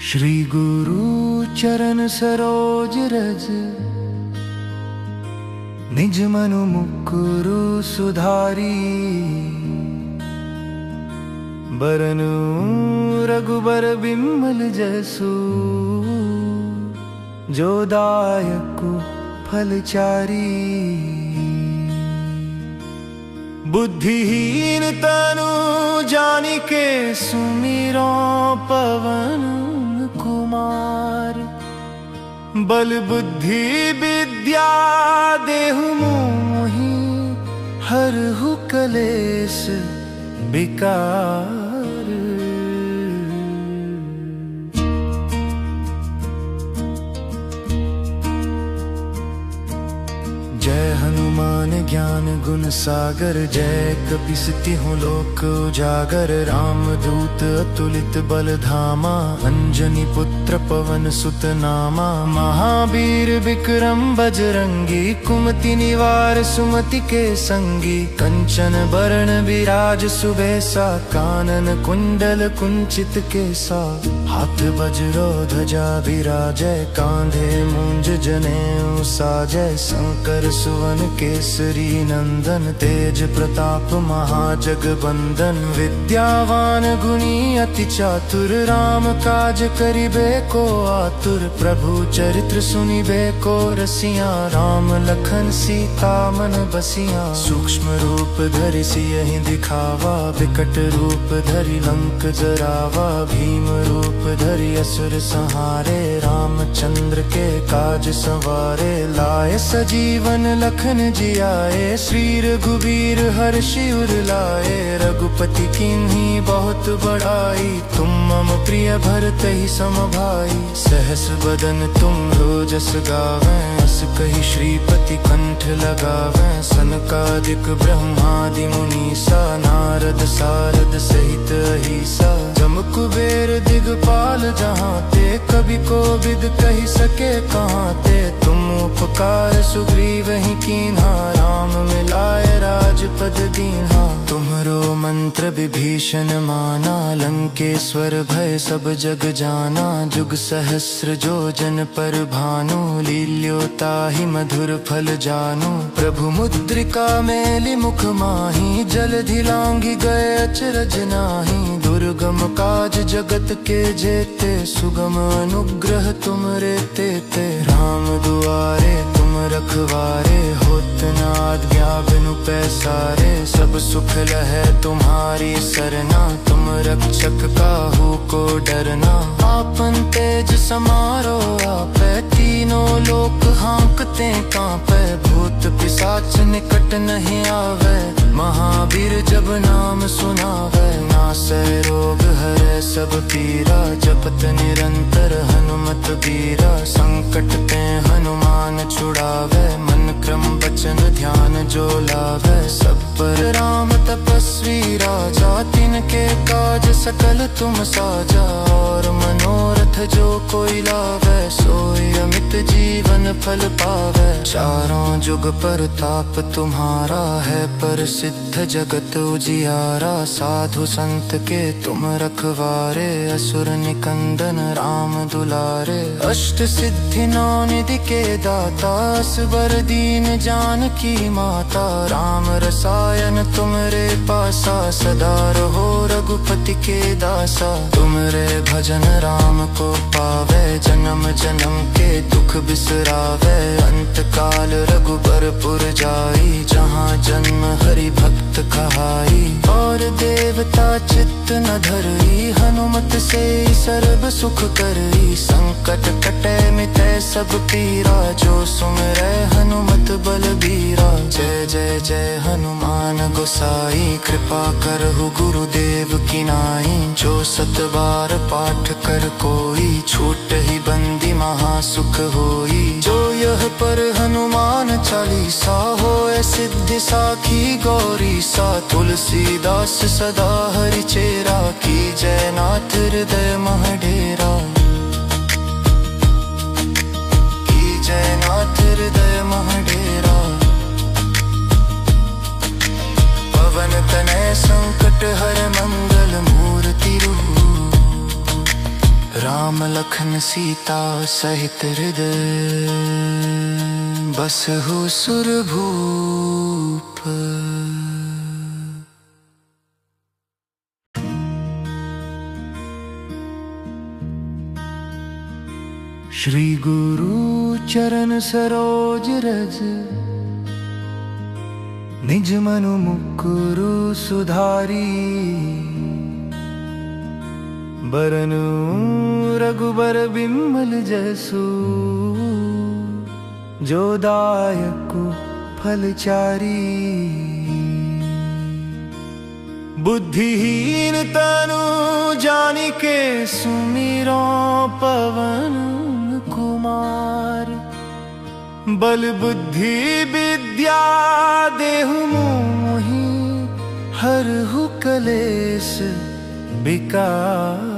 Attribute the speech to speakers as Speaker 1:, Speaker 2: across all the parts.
Speaker 1: श्री गुरु चरण सरोज रज, निज मनु मुकुरु सुधारी। बरनु रघुबर बिमल जसु, जो दायकु फलचारी। बुद्धिहीन तनु जानिके सुमिरो पवन कुमार। बल बुद्धि विद्या देहु मोहि, हरहु कलेस विकार। जय हनुमान ज्ञान गुण सागर, जय कपीसति हूँ लोक उजागर। राम दूत अतुलित बल धामा, अंजनी पुत्र पवन सुत नामा। महावीर विक्रम बजरंगी, कुमति निवार सुमति के संगी। कंचन बरण विराज सुबेसा, कानन कुंडल कुंचित केसा। हाथ वज्रो ध्वजा विराजय, कांधे मूंज जनेऊ साजय। शंकर सुवन केसरी नंदन, तेज प्रताप महाजगबंदन। विद्यावान गुणी अति चातुर, राम काज करिबे को आतुर। प्रभु चरित्र सुनिबे को रसिया, राम लखन सीता मन बसिया। सूक्ष्म रूप धरि सियहि दिखावा, विकट रूप धरि लंक जरावा। भीम रूप धरि असुर संहारे, रामचंद्र के काज संवारे। लाए सजीवन लखन जियाए, श्री रघुवीर हर्षि उर लाए। रघुपति कीन्ही बहुत बड़ाई, तुम मम प्रिय भरतहि सम भाई। सहस बदन तुम रोजस गावें, अस कहि श्रीपति कंठ लगावें। सनकादिक ब्रह्मादि मुनीसा, नारद सारद सहित अहिसा। जम कुबेर दिगपाल जहांते, कवि कोविद कहि सके कहांते। तुम उपकार सुग्रीव ही कीन्हा, राम मिलाए राजपद दीन्हा। तुम्हरो मंत्र विभीषण माना, लंकेश्वर भय सब जग जाना। जुग सहस्र जो जन पर भानु, लील्योताहि मधुर फल जानु। प्रभु मुद्रिका मेलि मुख माहि, जलधि लांघि गए अचरज नाहि। दुर्गम काज जगत के जेते, सुगम अनुग्रह तुमरे तेते। राम दुआरे तुम रखवारे, होत न आज्ञा बिनु पैसारे। सब सुख लहै तुम्हारी सरना, तुम रक्षक काहू को डरना। आपन तेज समारो आपै, तीनों लोक हाँकते कांपै। भूत पिशाच निकट नहीं आवे, महावीर जब नाम सुनावे। नासै रोग हरै सब पीरा, जपत निरंतर हनुमत बीरा। संकट ते हनुमान छुड़ावे, मन क्रम वचन ध्यान जो लावे। सब पर राम तपस्वी राजा, तिनके काज सकल तुम साजा। और मनोरथ जो कोई लावे, सोई अमित जीवन फल पावे। चारों जुग परताप तुम्हारा है, प्रसिद्ध जगत उजियारा। साधु संत के तुम रखवारे, असुर निकंदन राम दुलारे। अष्ट सिद्धि नौ निधि के दाता, असबर दीन जानकी माता। राम रसायन तुमरे पासा, सदा रहो रघुपति के दासा। तुमरे भजन राम को पावे, जन्म जन्म के दुख बिसरावे। अंत काल रघुबरपुर जाई, जहाँ जन्म हरि भक्त कहाई। और देवता चित्त न धरई, हनुमत से सर्व सुख करई। संकट कटे मिटै सब पीरा, जो सुमिरै हनुमत बलबीरा। जय जय जय हनुमान गोसाई, कृपा करहु गुरुदेव की नाई। जो सत बार पाठ कर कोई, छूट ही बंदी महासुख होई। जो यह पर हनुमान चालीसा, होए सिद्धि साखी गौरी सा। तुलसीदास सदा हरि चेरा, की जय नाथ हृदय मह डेरा। की जय नाथ हृदय मह डेरा। पवन तनय संकट हर मंगल मूर्ति रूप, राम लखन सीता सहित हृदय बसहु सुरभूप। श्री गुरु चरण सरोज रज निज मनु मुकुरु सुधारी। बरनु रघुबर बिमल जसु जो दायकु फलचारी। बुद्धिहीन तनु जानिके सुमिरो पवन कुमार। बल बुद्धि विद्या देहु मोहि हरहु कलेश विकार।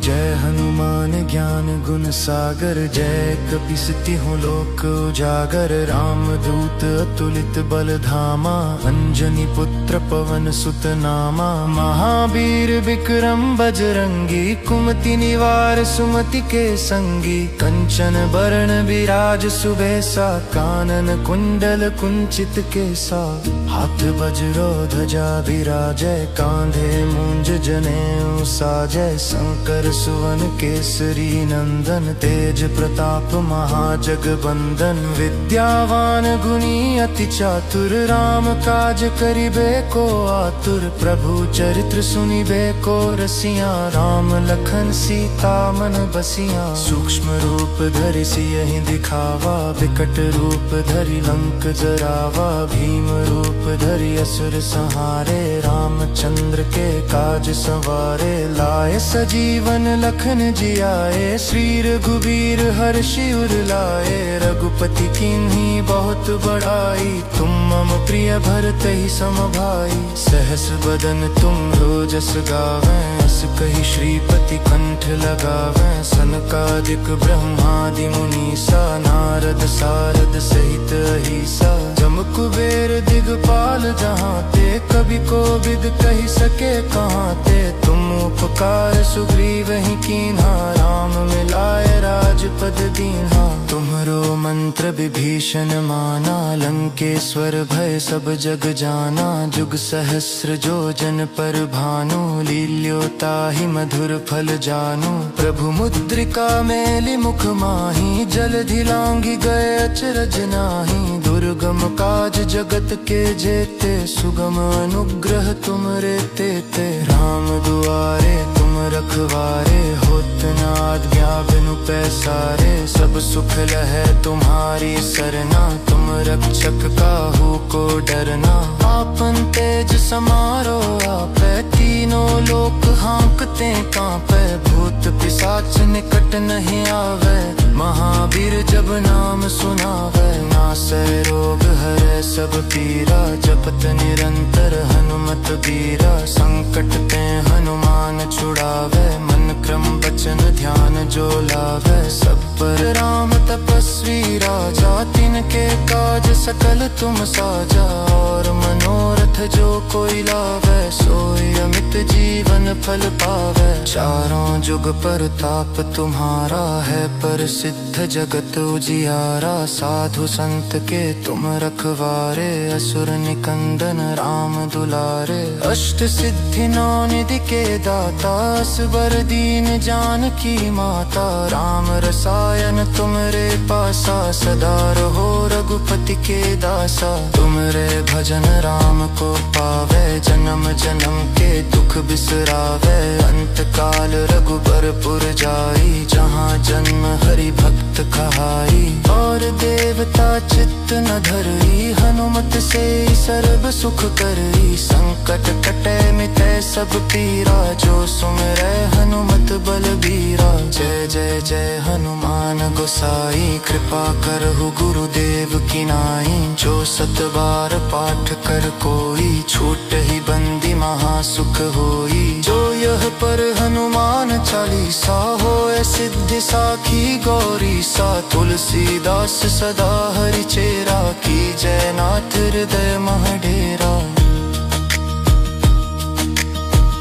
Speaker 1: जय हनुमान ज्ञान गुण सागर जय कपीस तिहुँ लोक उजागर। राम दूत अतुलित बल धामा अंजनी पुत्र पवन सुत नामा। महावीर विक्रम बजरंगी कुमति निवार सुमति के संगी। कंचन बरण विराज सुबेसा कानन कुंडल कुंचित केसा। हाथ वज्रो ध्वजा विराजय कांधे मूंज जनेऊ साजय। शंकर सुवन केसरी नंदन तेज प्रताप महाजगबंदन। विद्यावान गुणी अति चातुर राम काज करिबे को आतुर। प्रभु चरित्र सुनिबे को रसिया राम लखन सीता मन बसिया। सूक्ष्म रूप धरि सियहि दिखावा विकट रूप धरि लंक जरावा। भीम रूप धरि असुर संहारे रामचंद्र के काज संवारे। लाए सजीवन लखन जियाए श्री रघुबीर हर्षि उर लाए। रघुपति कीन्ही बहुत बड़ाई तुम मम प्रिय भरतहि सम भाई। सहस बदन तुम रोजस गावें अस कहि श्रीपति कंठ लगावें। सनकादिक ब्रह्मादि मुनीसा नारद सारद सहित अहिसा। जम कुबेर दिगपाल जहाँ ते कवि कोविद कहि सके कहाँ ते। तुम उपकार सुग्रीव ही कीन्हा राम मिलाए राजपद दीन्हा। तुम्हरो मंत्र विभीषण माना लंकेश्वर भय सब जग जाना। जुग सहस्र जो जन पर भानु लील्योताहि मधुर फल जानू। प्रभु मुद्रिका मेलि मुख माही जलधि लांघि गए अचरज नाही। दुर्गम काज जगत के जेते सुगम अनुग्रह तुमरे तेते। राम दुआरे तुम रखवारे होत न आज्ञा बिनु पैसारे। सब सुख लहै तुम्हारी सरना तुम रक्षक काहू को डरना। आपन तेज समारो आपै तीनों लोक हाँकते कांपै। भूत पिशाच निकट नहीं आवे महावीर जब नाम सुनावे। नासै रोग हरै सब पीरा जपत निरंतर हनुमत बीरा। संकट ते हनुमान छुड़ावे मन क्रम वचन ध्यान जो लावे। सब पर राम तपस्वी राजा तिनके काज सकल तुम साजा। और मनोरथ जो कोई लावे सोई अमित जीवन फल पावे। चारों जुग परताप तुम्हारा है प्रसिद्ध जगत उजियारा। साधु संत के तुम रखवारे असुर निकंदन राम दुलारे। अष्ट सिद्धि नौ निधि के दाता असबर दीन जानकी माता। राम रसायन तुमरे पासा सदा रहो रघुपति के दासा। तुमरे भजन राम को पावे जन्म जन्म के दुख बिसरावे। अंत काल रघुबरपुर जाई जहाँ जन्म हरि भक्त कहाई। और देवता चित्त न धरई हनुमत से सर्व सुख करई। संकट कटे मिटे सब पीरा जो सुमिरै हनुमत बलबीरा। जय जय जय हनुमान गोसाई कृपा करहु गुरुदेव की नाई। जो सत बार पाठ कर कोई छूट ही बंदी महासुख होई। जो यह पर हनुमान चालीसा होए सिद्धि साखी गौरी सा। तुलसीदास सदा हरि चेरा की जय नाथ हृदय मह डेरा।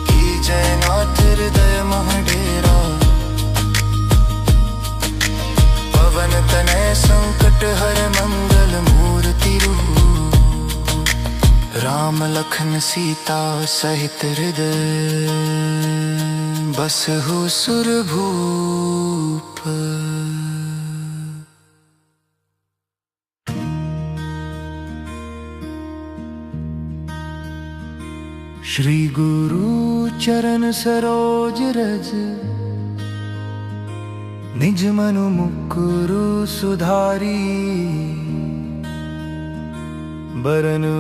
Speaker 1: की जय नाथ हृदय मह डेरा। पवन तनय संकट हर मंगल मूर्ति रूप। राम लखन सीता सहित हृदय बसहु सुरभूप। श्री गुरु चरण सरोज रज निज मनु मुकुरु सुधारी। बरनु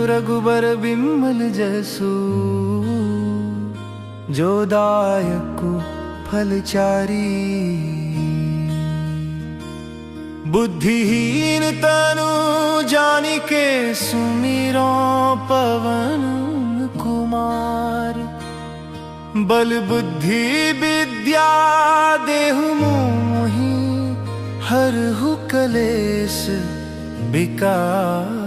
Speaker 1: रघुबर बिमल जसु जो दायक फलचारी। बुद्धिहीन तनु जानिके सुमिरो पवन कुमार। बल बुद्धि विद्या देहु मोहि हरहु कलेश विकार।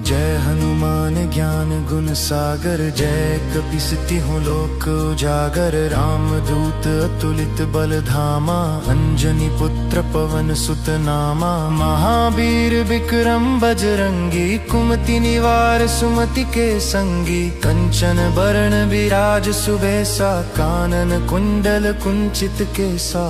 Speaker 1: जय हनुमान ज्ञान गुण सागर। जय कपीस तिहुँ लोक उजागर। राम दूत अतुलित बल धामा। अंजनी पुत्र पवन सुत नामा। महावीर विक्रम बजरंगी। कुमति निवार सुमति के संगी। कंचन बरण विराज सुबेसा। कानन कुंडल कुंचित केसा।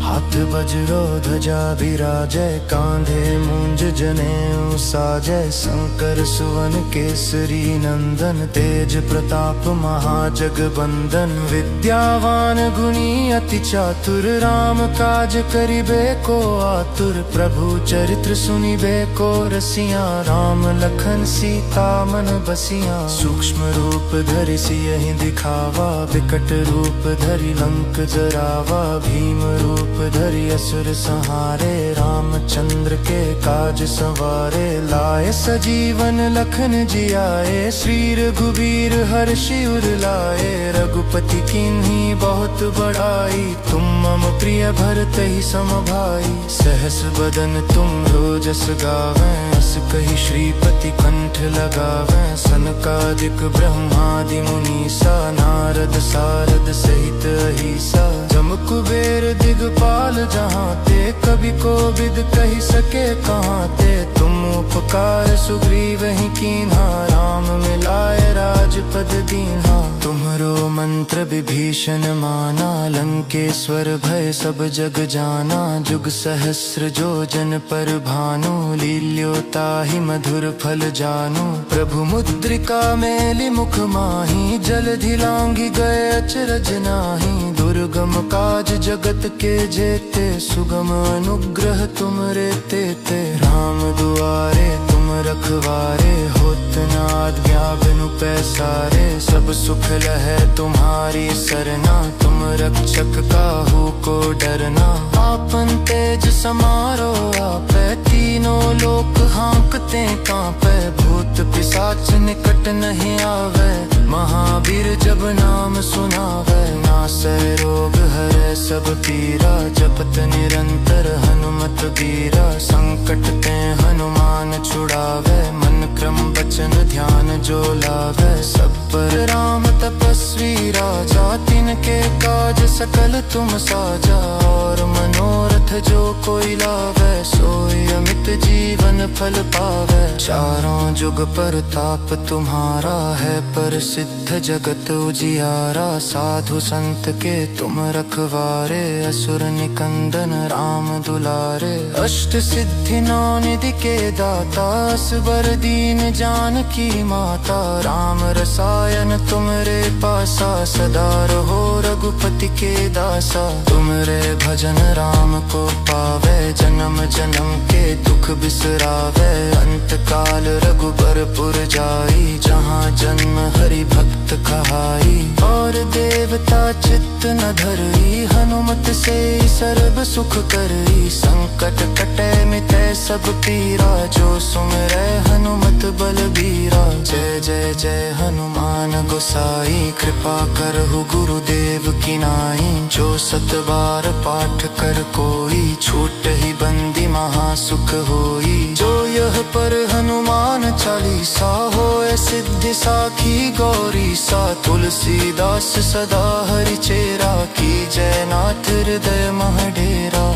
Speaker 1: हाथ वज्रो ध्वजा विराजय। कांधे मूंज जनेऊ साजय। शंकर सुवन केसरी नंदन। तेज प्रताप महाजगबंदन। विद्यावान गुणी अति चातुर। राम काज करिबे को आतुर। प्रभु चरित्र सुनिबे को रसिया। राम लखन सीता मन बसिया। सूक्ष्म रूप धरि सियहि दिखावा। विकट रूप धरि लंक जरावा। भीम रूप धरि असुर संहारे। रामचंद्र के काज संवारे। लाए सजीवन लखन जियाए। श्री रघुबीर हर्षि उर लाए। रघुपति कीन्ही बहुत बड़ाई। तुम मम प्रिय भरतहि सम भाई। सहस बदन तुम रोजस गावें। अस कहि श्रीपति कंठ लगावें। सनकादिक ब्रह्मादि मुनीसा। नारद सारद सहित अहिसा। जम कुबेर दिगपाल जहाँ ते। कवि कोविद कहि सके कहाँ ते। तुम उपकार सुग्रीव ही कीन्हा। राम मिलाए राजपद दीन्हा। तुम्हरो मंत्र विभीषण माना। लंकेश्वर भय सब जग जाना। जुग सहस्र जो जन पर भानु। लील्योताहि मधुर फल जानू। प्रभु मुद्रिका मेलि मुख माही। जलधि लांघि गए अचरज नाही। दुर्गम काज जगत के जेते। सुगम अनुग्रह तुमरे तेते। राम दुआरे तुम रखवारे। होत न आज्ञा बिनु पैसारे। सब सुख लहै तुम्हारी सरना। तुम रक्षक काहू को डरना। आपन तेज समारो आपै। तीनों लोक हाँकते कांपै। भूत पिशाच निकट नहीं आवे। महावीर जब नाम सुनावे। नासै रोग हरै सब पीरा। जपत निरंतर हनुमत बीरा। संकट ते हनुमान छुड़ावे। मन क्रम वचन ध्यान जो लावे। सब पर राम तपस्वी राजा। तिनके काज सकल तुम साजा। और मनोरथ जो कोई लावे। सोई अमित जीवन फल पावे। चारों जुग परताप तुम्हारा है। प्रसिद्ध जगत उजियारा। साधु संत के तुम रखवारे। असुर निकंदन राम दुलारे। अष्ट सिद्धि नौ निधि के दाता। असबर दीन जानकी माता। राम रसायन तुमरे पासा। सदा रहो रघुपति के दासा। तुमरे भजन राम को पावे। जन्म जन्म के दुख बिसरावे। अंत काल रघुबर पुर जाई। जहाँ जन्म हरि हरि भक्त कहाई। और देवता चित्त न धरई, हनुमत से सर्व सुख करई। संकट कटे मिटे सब पीरा, जो सुमिरै हनुमत बलबीरा। जय जय जय हनुमान गोसाई, कृपा करहु गुरुदेव की नाई। जो 7 बार पाठ कर कोई, छूटहि बंदी महासुख होई। जो यह पर हनुमान चालीसा, होए सिद्धि साखी गौरी सा। तुलसीदास सदा हरि चेरा, की जय नाथ हृदय मह डेरा।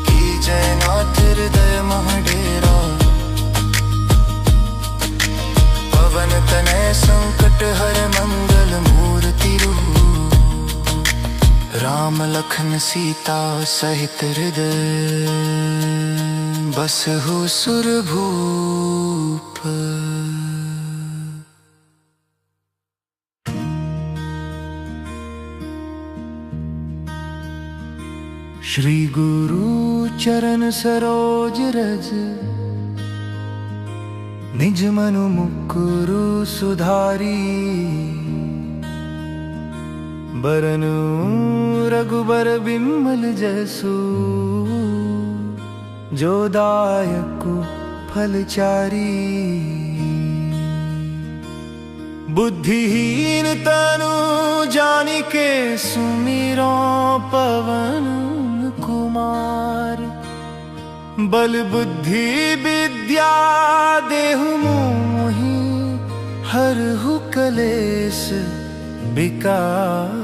Speaker 1: की जय नाथ हृदय मह डेरा। पवन तनय संकट हर मंगल मूर्ति रूप। राम लखन सीता सहित हृदय, बसहु सुरभूप। श्री गुरु चरण सरोज रज, निज मनु मुकुरु सुधारी। बरनु रघुबर बिमल जसु, जो दायकु फलचारी। बुद्धिहीन तनु जानिके, सुमिरो पवन कुमार। बल बुद्धि विद्या देहु मोहि, हरहु कलेश विकार।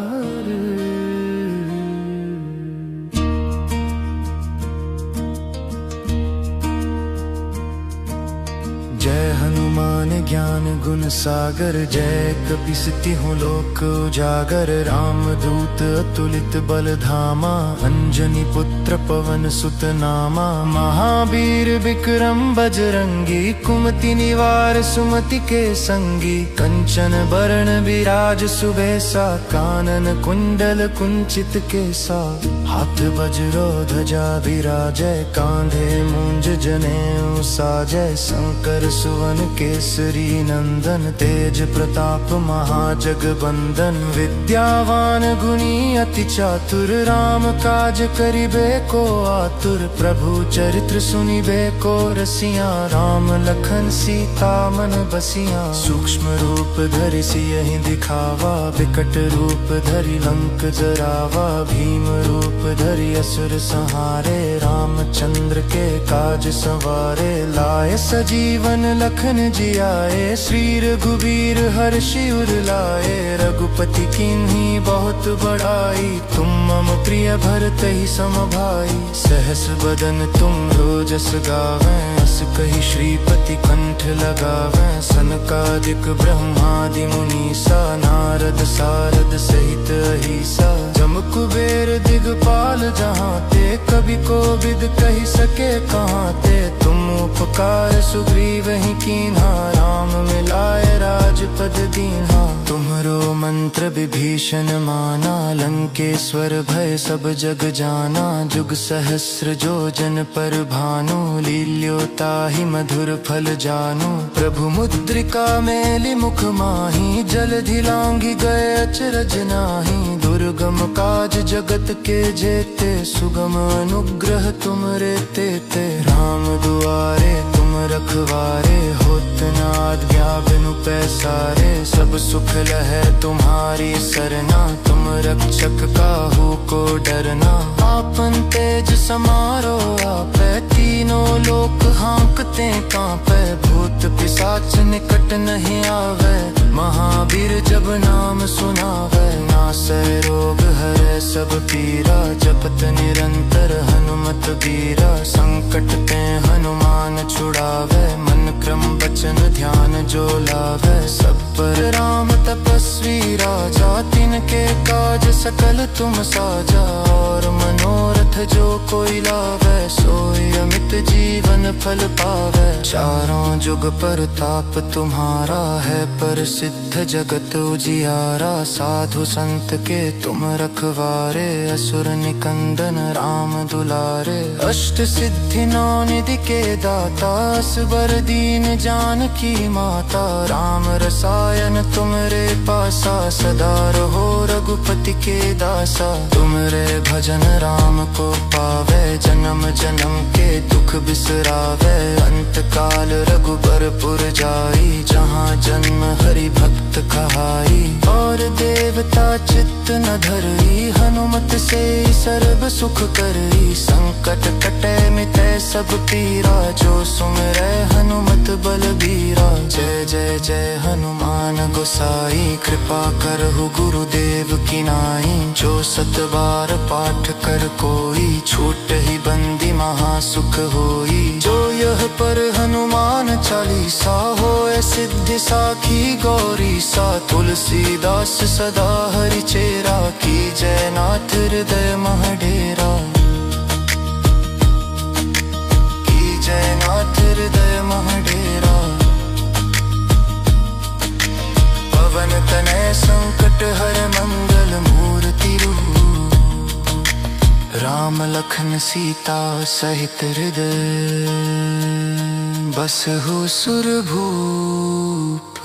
Speaker 1: जय हनुमान ज्ञान गुण सागर, जय कपीसति हूँ लोक उजागर। राम दूत अतुलित बल धामा, अंजनी पुत्र पवन सुत नामा। महावीर विक्रम बजरंगी, कुमति निवार सुमति के संगी। कंचन बरण विराज सुबेसा, कानन कुंडल कुंचित केसा। हाथ वज्रो ध्वजा विराजय, कांधे मूंज जनेऊ साजय। शंकर सुवन केसरी नंदन, तेज प्रताप महाजगबंदन। विद्यावान गुणी अति चातुर, राम काज करिबे को आतुर। प्रभु चरित्र सुनिबे को रसिया, राम लखन सीता मन बसिया। सूक्ष्म रूप धरि सियहि दिखावा, विकट रूप धरि लंक जरावा। भीम रूप धरि असुर संहारे, रामचंद्र के काज संवारे। लाए सजीवन लखन जियाए, श्री रघुवीर हर्षि उर लाए। रघुपति कीन्ही बहुत बड़ाई, तुम मम प्रिय भरतहि सम भाई। सहस बदन तुम रोजस गावें, अस कहि श्रीपति कंठ लगावें। सनकादिक ब्रह्मादि मुनीसा, नारद सारद सहित अहिसा। जम कुबेर दिगपाल जहांते, कवि कोविद कहि सके कहांते। तुम उपकार सुग्रीव ही कीन्हा, राम मिलाए राजपद दीन्हा। तुम्हरो मंत्र विभीषण माना, लंकेश्वर भय सब जग जाना। जुग सहस्र जो जन पर भानु, लील्योताहि मधुर फल जानु। प्रभु मुद्रिका मेलि मुख माहि, जलधि लांघि गए अचरज नाही। दुर्गम काज जगत के जेते, सुगम अनुग्रह तुमरे तेते। राम दुआरे तुम रखवारे, होत न आज्ञा बिनु पैसारे। सब सुख लहै तुम्हारी सरना, तुम रक्षक काहू को डरना। आपन तेज समारो आपै, तीनों लोक हाँकते कांपै। भूत पिशाच निकट नहीं आवे, महावीर जब नाम सुनावे। नासै रोग हरै सब पीरा, जपत निरंतर हनुमत बीरा। संकट ते हनुमान छुड़ावे, मन क्रम वचन ध्यान जो लावे। सब पर राम तपस्वी राजा, तिनके काज सकल तुम साजा। और मनोरथ जो कोई लावे, सोई अमित जीवन फल पावे। चारों जुग परताप तुम्हारा है, प्रसिद्ध जगत उजियारा। साधु संत संत के तुम रखवारे, असुर निकंदन राम दुलारे। अष्ट सिद्धि नौ निधि के दाता, असबर दीन जानकी माता। राम रसायन तुमरे पासा, सदा रहो रघुपति के दासा। तुमरे भजन राम को पावे, जन्म जन्म के दुख बिसरावे। अंत काल रघुबरपुर जाई, जहाँ जन्म हरि भक्त कहाई। और देवता चित्त न धरई, हनुमत से सर्व सुख करई। संकट कटे मिटे सब पीरा, जो सुमिरै हनुमत बलबीरा। जय जय जय हनुमान गोसाई, कृपा करहु गुरुदेव की नाई। जो सत बार पाठ कर कोई, छूट ही बंदी महासुख होई। जो यह पर हनुमान चालीसा, होए सिद्धि साखी गौरी सा। तुलसीदास सदा हरि चेरा, की जय नाथ हृदय मह डेरा। की जय नाथ हृदय मह डेरा। पवन तनय संकट हर मंगल मूर्ति रूप। राम लखन सीता सहित हृदय, बसहु सुरभूप।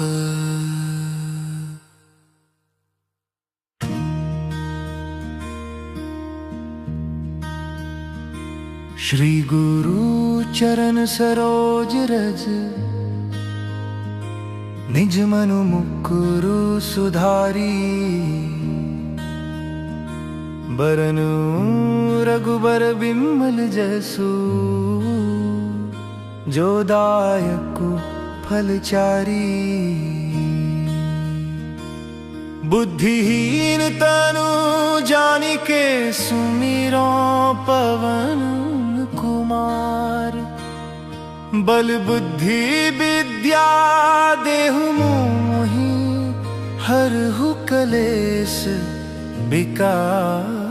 Speaker 1: श्री गुरु चरण सरोज रज, निज मनु मुकुरु सुधारी। बरनु रघुबर बिमल जसु, जो दायकु फलचारी। बुद्धिहीन तनु जानिके, सुमिरो पवन कुमार। बल बुद्धि विद्या देहु मोहि, हरहु कलेश विकार।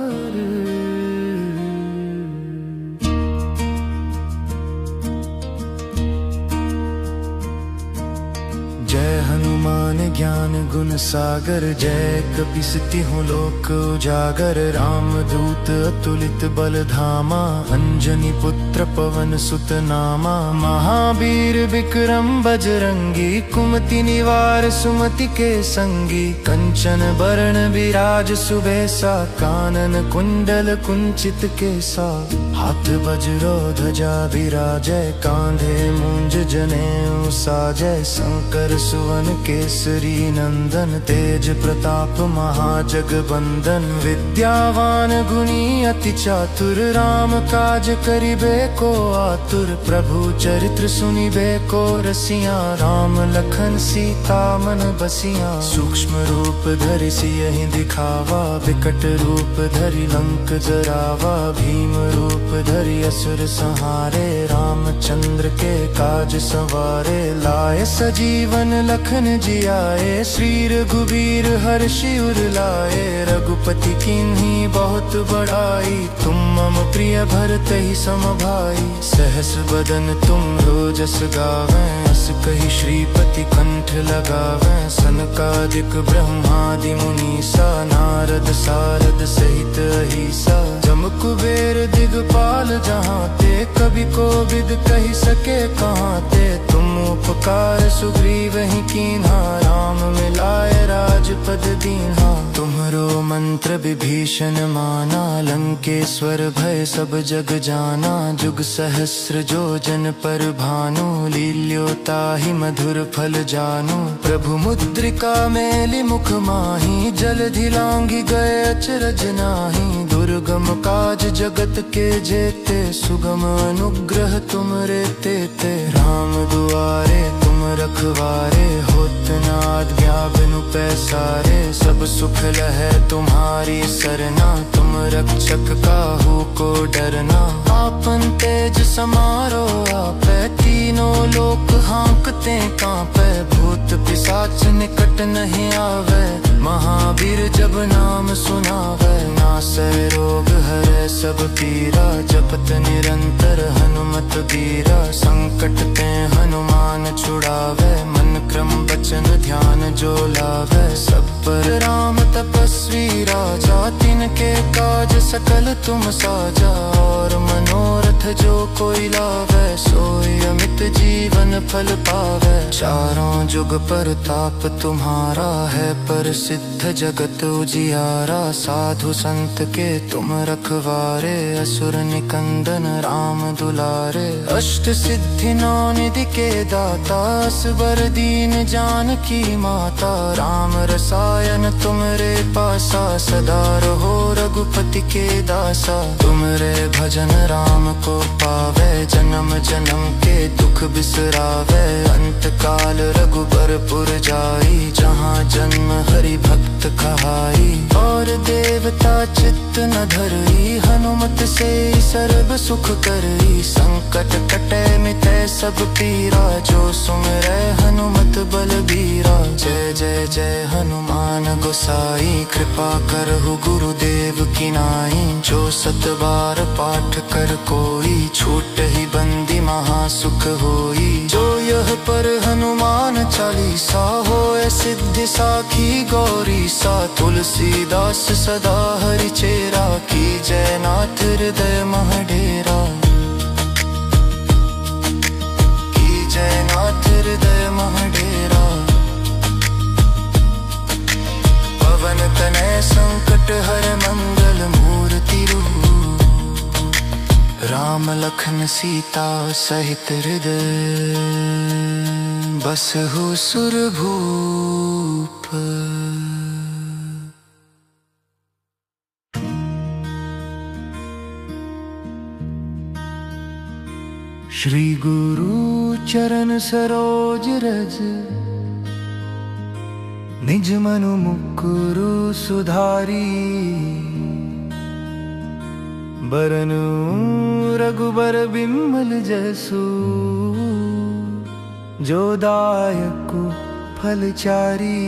Speaker 1: जय हनुमान ज्ञान गुण सागर, जय कपीस तिहुँ लोक उजागर। राम दूत अतुलित बल धामा, अंजनी पुत्र पवन सुत नामा। महावीर विक्रम बजरंगी, कुमति निवार सुमति के संगी। कंचन बरन विराज सुबेसा, कानन कुंडल कुंचित केसा। हाथ वज्रो ध्वजा विराजय, कांधे मूंज जनेऊ साजय। शंकर सुवन केसरी नंदन, तेज प्रताप महाजगबंदन। विद्यावान गुणी अति चातुर, राम काज करिबे को आतुर। प्रभु चरित्र सुनिबे को रसिया, राम लखन सीता मन बसिया। सूक्ष्म रूप धरि सियहि दिखावा, विकट रूप धरि लंक जरावा। भीम रूप धरि असुर संहारे, रामचंद्र के काज संवारे। लाए सजीवन लखन जियाए, श्री रघुबीर हर्षि उर लाए। रघुपति कीन्ही बहुत बड़ाई, तुम मम प्रिय भरतहि सम भाई। सहस बदन तुम रोजस गावें, अस कहि श्रीपति कंठ लगावें। सनकादिक ब्रह्मादि मुनीसा, नारद सारद सहित अहिसा। जम कुबेर दिगपाल जहाँ ते, कवि कोविद कहि सके कहाँ ते। तुम उपकार सुग्रीव ही कीन्हा, राम मिलाए राजपद दीन्हा। तुम्हरो मंत्र विभीषण माना, लंकेश्वर भय सब जग जाना। जुग सहस्र जो जन पर भानु, लील्योताहि मधुर फल जानु। प्रभु मुद्रिका मेलि मुख माही, जलधि लांघि गए अचरज नाही। दुर्गम काज जगत के जेते, सुगम अनुग्रह तुमरे तेते। राम दुआरे तुम रखवारे, होत न आज्ञा बिनु पैसारे। सब सुख लहै तुम्हारी सरना, तुम रक्षक काहू को डरना। आपन तेज समारो आपै, तीनों लोक हाँकते कांपै। भूत पिशाच निकट नहीं आवे, महावीर जब नाम सुनावे। नासै रोग हरै सब पीरा, जपत निरंतर हनुमत बीरा। संकट ते हनुमान छुड़ावे, मन क्रम वचन ध्यान जो लावे। सब पर राम तपस्वी राजा, तिनके काज सकल तुम साजा। और मनोरथ जो कोई लावे, सोई अमित जीवन फल पावे। चारों जुग परताप तुम्हारा है, प्रसिद्ध जगत उजियारा। साधु संत के तुम रखवारे, असुर निकंदन राम दुलारे। अष्ट सिद्धि नौ निधि के दाता, असबर दीन जानकी माता। राम रसायन तुमरे पासा, सदा रहो रघुपति के दासा। तुमरे भजन राम को पावे, जन्म जन्म के दुख बिसरावे। अंत काल रघुबरपुर जाई, जहाँ जन्म हरि भक्त कहाई। और देवता चित्त न धरई, हनुमत से सर्व सुख करई। संकट कटे मिटे सब पीरा, जो सुमिरै हनुमत बलबीरा। जय जय जय हनुमान गोसाई, कृपा करहु गुरुदेव की नाई। जो सत बार पाठ कर कोई, छूटहि बंदी महासुख होई। जो यह पर हनुमान चालीसा, होए सिद्धि साखी गौरी सा। तुलसीदास सदा हरि चेरा, की जय नाथ हृदय मह डेरा। की जय नाथ हृदय मह डेरा। पवन तनय संकट हर मंगल मूर्ति रूप। राम लखन सीता सहित हृदय, बसहु सुरभूप। श्री गुरु चरण सरोज रज, निज मनु मुकुरु सुधारी। बरनु रघुबर बिमल जसु, जो दायकु फलचारी।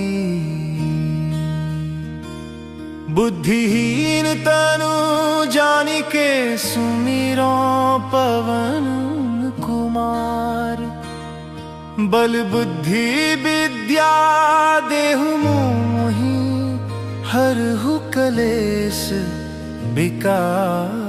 Speaker 1: बुद्धिहीन तनु जानिके, सुमिरो पवन कुमार। बल बुद्धि विद्या देहु मोहि, हरहु कलेश विकार।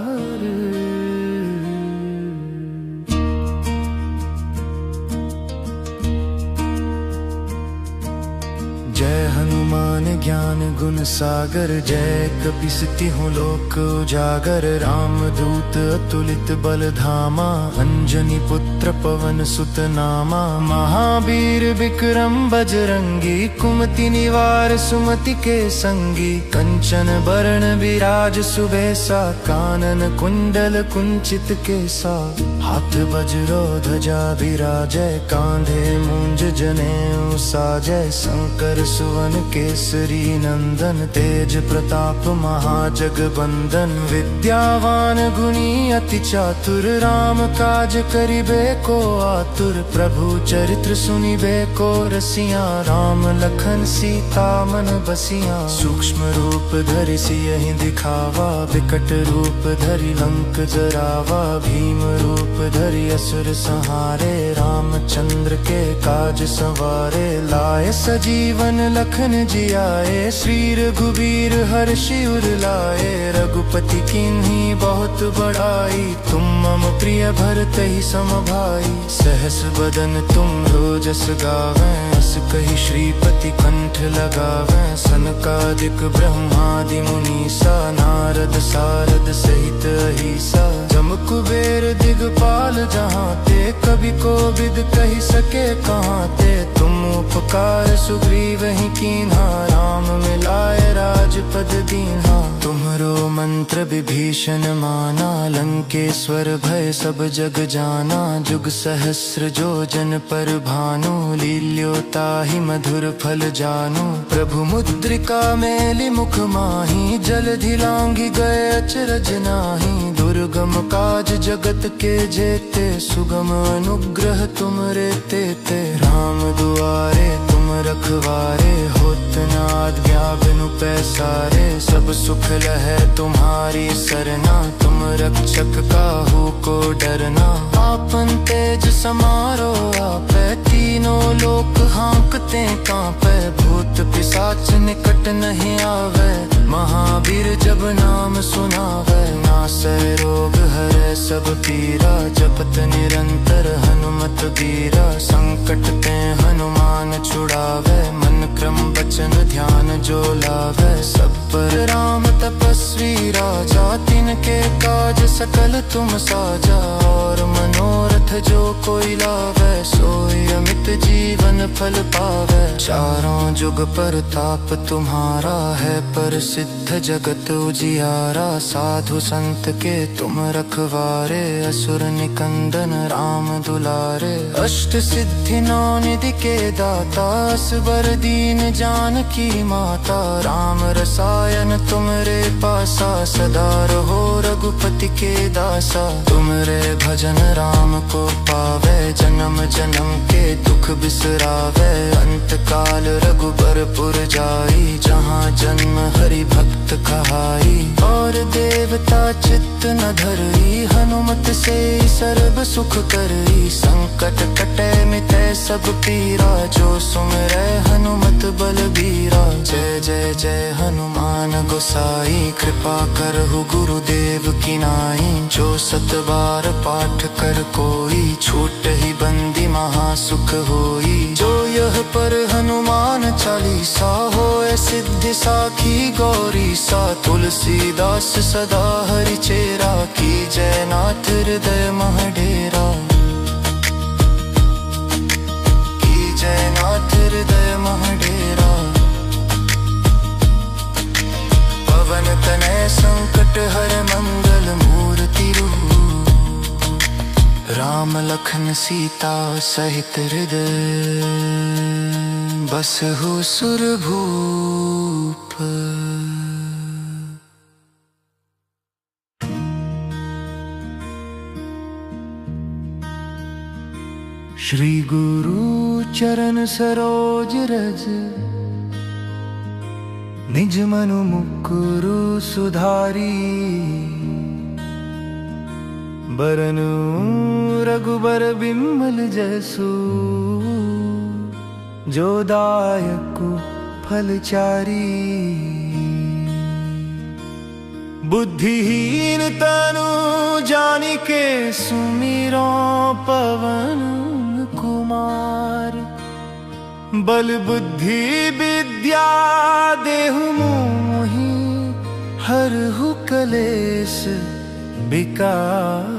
Speaker 1: जय हनुमान ज्ञान गुण सागर, जय कपीस तिहुँ लोक उजागर। राम दूत अतुलित बल धामा, अंजनी पुत्र पवन सुत नामा। महावीर विक्रम बजरंगी, कुमति निवार सुमति के संगी। कंचन बरन विराज सुबेसा, कानन कुंडल कुंचित केसा। हाथ वज्रो ध्वजा विराजै, कांधे मूंज जनेऊ साजै। शंकर सुवन केसरी नंदन, तेज प्रताप महाजगबंदन। विद्यावान गुणी अति चातुर, राम काज करिबे को आतुर। प्रभु चरित्र सुनिबे को रसिया, राम लखन सीता मन बसिया। सूक्ष्म रूप धरि सियहि दिखावा, विकट रूप धरि लंक जरावा। भीम रूप धरि असुर संहारे, रामचंद्र के काज संवारे। लाए सजीवन लखन जियाए, श्री रघुबीर हर्षि उर लाए। रघुपति कीन्ही बहुत बड़ाई, तुम मम प्रिय भरतहि सम भाई। सहस बदन तुम जस गावें, अस कहि श्रीपति कंठ लगावें। सनकादिक ब्रह्मादि मुनीसा, नारद सारद सहित अहिसा। जम कुबेर दिगपाल जहाँते, कवि कोविद कहि सके कहाँते। तुम उपकार सुग्रीव ही कीन्हा, राम मिलाए राजपद दीन्हा। तुम्हरो मंत्र विभीषण माना, लंकेश्वर भय सब जग जाना। जुग सहस्र जो जन पर भानु, लील्योताहि मधुर फल जानू। प्रभु मुद्रिका मेलि मुख माही, जलधि लांघि गए अचरज नाही। दुर्गम काज जगत के जेते, सुगम अनुग्रह तुमरे तेते। राम दुआरे तुम रखवारे, होत न आज्ञा बिनु पैसारे। सब सुख लहै तुम्हारी सरना, तुम रक्षक काहू को डरना। आपन तेज समारो आपै, तीनों लोक लोक हाँकते कांपे, भूत पिशाच निकट नहीं आवे। महावीर जब नाम सुनावे, नासै रोग हरै सब पीरा। जपत निरंतर हनुमत बीरा, संकट ते हनुमान छुड़ावे। मन क्रम वचन ध्यान जो लावे, सब पर राम तपस्वी राजा। तिनके काज सकल तुम साजा, और मनोरथ जो कोई लावे, सोई अमित जीवन फल पावे। चारों जुग परताप तुम्हारा है, प्रसिद्ध जगत उजियारा। साधु संत के तुम रखवारे, असुर निकंदन राम दुलारे। अष्ट सिद्धि नौ निधि के दाता, असबर दीन जानकी माता। राम रसायन तुमरे पासा, सदा रहो रघुपति के दासा। तुमरे भजन राम को पावे, जन्म जन्म के दुख बिसरावे। अंत काल रघुबरपुर जाई, जहाँ जन्म हरि भक्त कहाई। और देवता चित्त न धरई, हनुमत से सर्व सुख करई। संकट कटे मिटे सब पीरा, जो सुमिरै हनुमत बलबीरा। जय जय जय हनुमान गोसाई, कृपा करहु गुरुदेव की नाई। जो सत बार पाठ कर कोई, छूट ही बंदी महासुख होई। जो यह पर हनुमान चालीसा, होए सिद्धि साखी गौरी सा। तुलसीदास सदा हरि चेरा, की जय नाथ हृदय मह डेरा। की जय नाथ हृदय मह डेरा। पवन तनय संकट हर मंगल मूर्ति रूप। राम लखन सीता सहित हृदय, बसहु सुरभूप। श्री गुरु चरण सरोज रज, निज मनु मुकुरु सुधारी। बरनु रघुबर बिमल जसु, जो दायकु फलचारी। बुद्धिहीन तनु जानिके, सुमिरो पवन कुमार। बल बुद्धि विद्या देहु मोहि, हरहु कलेश विकार।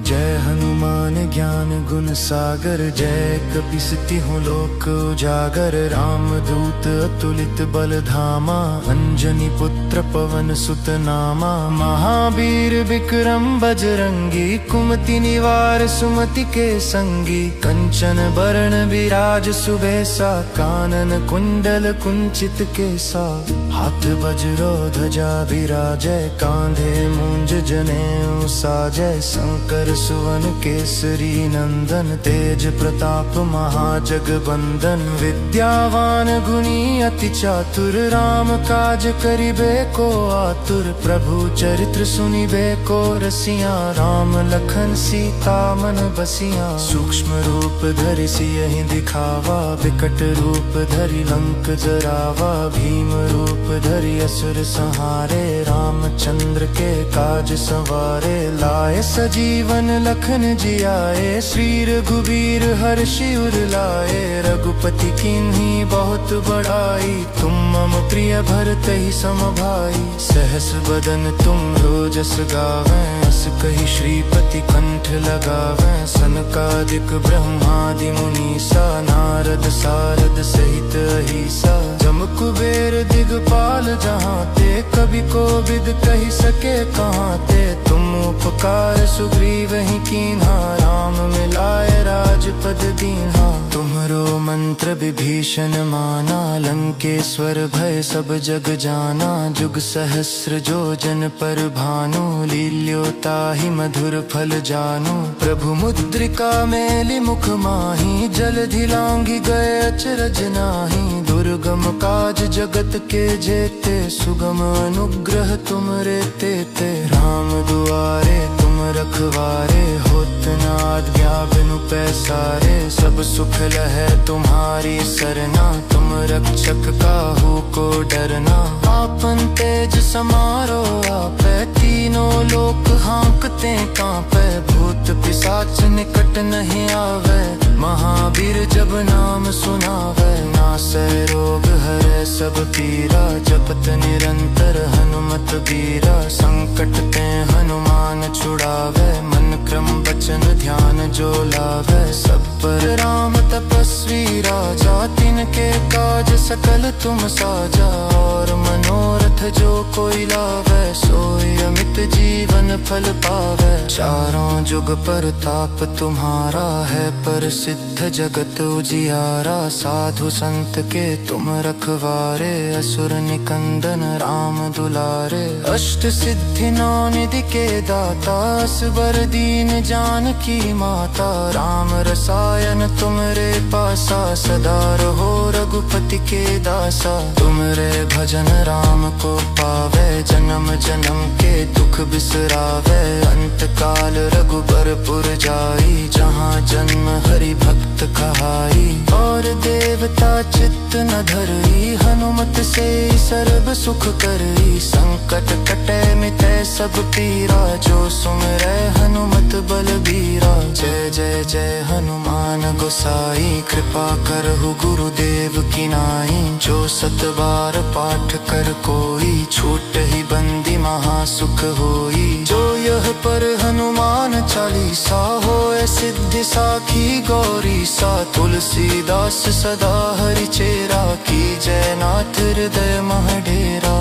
Speaker 1: जय हनुमान ज्ञान गुण सागर, जय कपीस तिहुँ लोक उजागर। राम दूत अतुलित बल धामा, अंजनी पुत्र पवन सुत नामा। महावीर विक्रम बजरंगी, कुमति निवार सुमति के संगी। कंचन बरन विराज सुबेसा, कानन कुंडल कुंचित केसा। हाथ वज्रो ध्वजा विराजै, कांधे मूंज जनेऊ साजै। शंकर सुवन केसरी नंदन, तेज प्रताप महाजगबंदन। विद्यावान गुणी अति चातुर, राम काज करिबे को आतुर। प्रभु चरित्र सुनिबे को रसिया, राम लखन सीता मन बसिया। सूक्ष्म रूप धरि सियहि दिखावा, विकट रूप धरि लंक जरावा। भीम रूप धरि असुर संहारे, रामचंद्र के काज संवारे। लाए सजीवन लखन जियाए, श्री रघुबीर हर्षि उर लाए। रघुपति कीन्ही बहुत बड़ाई, तुम मम प्रिय भरतहि सम भाई। सहस बदन तुम रोजस गावें, अस कहि श्रीपति कंठ लगावें। सनकादिक ब्रह्मादि मुनीसा, नारद सारद सहित अहिसा। जम कुबेर दिगपाल जहाँ ते, कभी कोविद कहि सके कहाँ ते। तुम उपकार सुग्रीव ही कीन्हा, राम मिलाए राजपद दीन्हा। तुम्हरो मंत्र विभीषण माना, लंकेश्वर भय सब जग जाना। जुग सहस्र जो जन पर भानु, लील्योताहि मधुर फल जानु। प्रभु मुद्रिका मेलि मुख माहि, जलधि लांघि गए अचरज नाहि। दुर्गम काज जगत के जेते, सुगम अनुग्रह तुम रे तेते। राम दुआरे तुम रखवारे, होत न आज्ञा बिनु पैसारे। सब सुख लहै तुम्हारी सरना, तुम रक्षक काहू को डरना। आपन तेज समारो आपै, तीनों लोक हाँकते कांपै। भूत पिशाच निकट नहीं आवे, महावीर जब नाम सुनावे। नासै रोग हरै सब पीरा, जपत निरंतर हनुमत बीरा। संकट ते हनुमान छुड़ावे, मन क्रम वचन ध्यान जो लावे। सब पर राम तपस्वी राजा, तिनके काज सकल तुम साजा। और मनोरथ जो कोई लावे, सोई अमित जीवन फल पावे। चारों जुग परताप तुम्हारा है, प्रसिद्ध जगत उजियारा। साधु संत के तुम रखवारे, असुर निकंदन राम दुलारे। अष्ट सिद्धि नौ निधि के दाता, असबर दीन जानकी माता। राम रसायन तुम रे पासा, सदा रहो रघुपति के दासा। तुम रे भजन राम को पावे, जन्म जन्म के दुख बिसरावे। अंत काल रघुबरपुर जाई, जहाँ जन्म हरि भक्त कहाई। और देवता चित्त न धरई, हनुमत से सर्व सुख करई। संकट कटे मिटै सब पीरा, जो सुमिरै हनुमत बलबीरा। जय जय जय हनुमान गोसाई, कृपा करहु गुरुदेव की नाई। जो सत बार पाठ कर कोई, छूट ही बंदी महासुख होई। जो यह पर हनुमान चालीसा, होए सिद्धि साखी गौरी सा। तुलसीदास सदा हरि चेरा, की जय नाथ हृदय मह डेरा।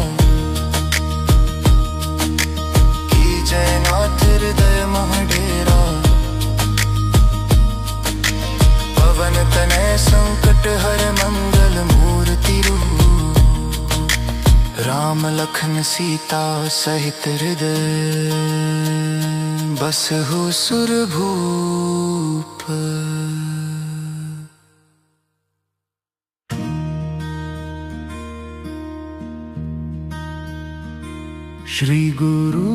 Speaker 1: की जय नाथ हृदय मह डेरा। पवन तनय संकट हर मंगल मूर्ति रूप। राम लखन सीता सहित हृदय, बसहु सुरभूप। श्री गुरु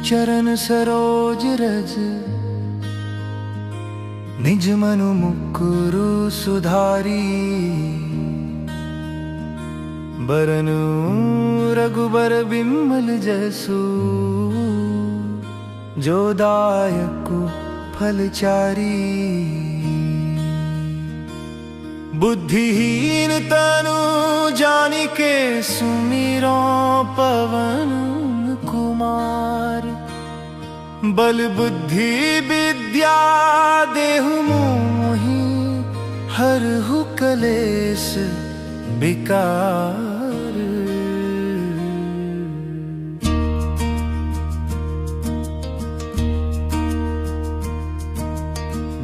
Speaker 1: चरण सरोज रज, निज मनु मुकुरु सुधारी। बरनु रघुबर बिमल जसु, जो दायक फलचारी। बुद्धिहीन तनु जानिके, सुमिरो पवन कुमार। बल बुद्धि विद्या देहु मोहि, हरहु कलेश विकार।